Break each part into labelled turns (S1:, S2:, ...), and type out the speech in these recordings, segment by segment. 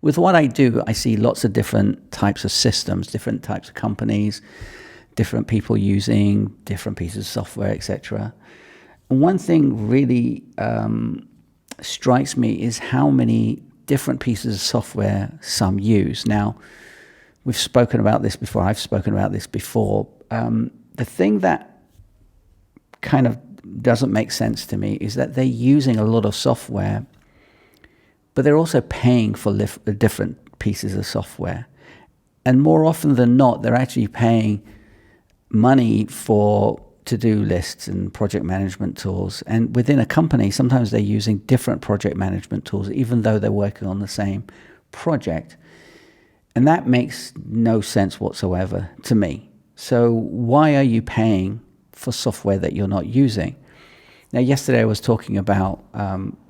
S1: with what I do, I see lots of different types of systems, different types of companies, different people using different pieces of software, etc. And one thing really strikes me is how many different pieces of software some use. Now, we've spoken about this before. I've spoken about this before. The thing that kind of doesn't make sense to me is that they're using a lot of software, but they're also paying for different pieces of software. And more often than not, they're actually paying money for to-do lists and project management tools. And within a company, sometimes they're using different project management tools, even though they're working on the same project. And that makes no sense whatsoever to me. So why are you paying for software that you're not using? Now, yesterday I was talking about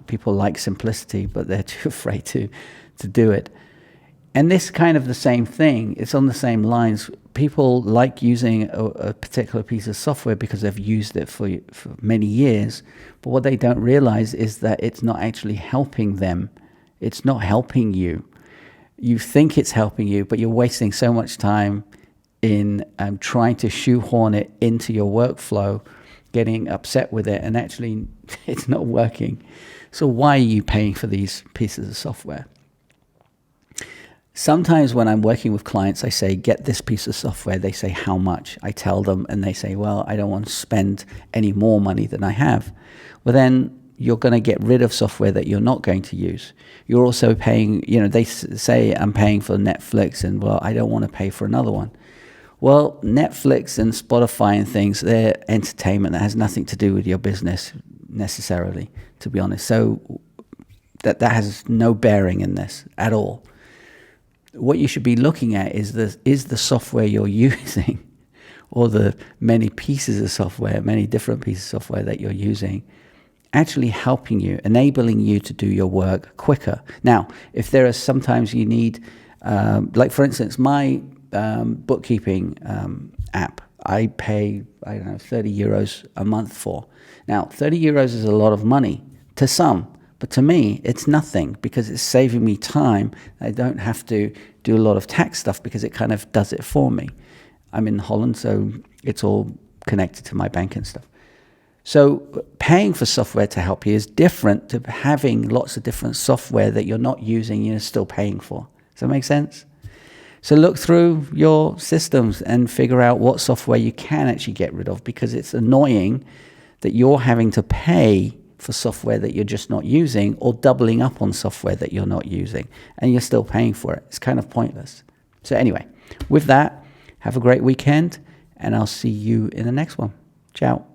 S1: people like simplicity, but they're too afraid to do it. And this kind of the same thing. It's on the same lines. People like using a particular piece of software because they've used it for many years. But what they don't realize is that it's not actually helping them. It's not helping you. You think it's helping you, but you're wasting so much time in trying to shoehorn it into your workflow, getting upset with it, and actually it's not working. So why are you paying for these pieces of software? Sometimes when I'm working with clients, I say, get this piece of software. They say, how much? I tell them, and they say, well, I don't want to spend any more money than I have. Well, then you're going to get rid of software that you're not going to use. You're also paying, they say, I'm paying for Netflix, and well, I don't want to pay for another one. Well, Netflix and Spotify and things, they're entertainment that has nothing to do with your business necessarily, to be honest. So that has no bearing in this at all. What you should be looking at is the software you're using, or the many pieces of software, many different pieces of software that you're using, actually helping you, enabling you to do your work quicker. Now, if there are sometimes you need, like for instance, my bookkeeping app, I pay, 30 euros a month for. Now, 30 euros is a lot of money to some. But to me, it's nothing because it's saving me time. I don't have to do a lot of tax stuff because it kind of does it for me. I'm in Holland, so it's all connected to my bank and stuff. So paying for software to help you is different to having lots of different software that you're not using, you're still paying for. Does that make sense? So look through your systems and figure out what software you can actually get rid of, because it's annoying that you're having to pay for software that you're just not using, or doubling up on software that you're not using, and you're still paying for it. It's kind of pointless. So anyway, with that, have a great weekend, and I'll see you in the next one. Ciao.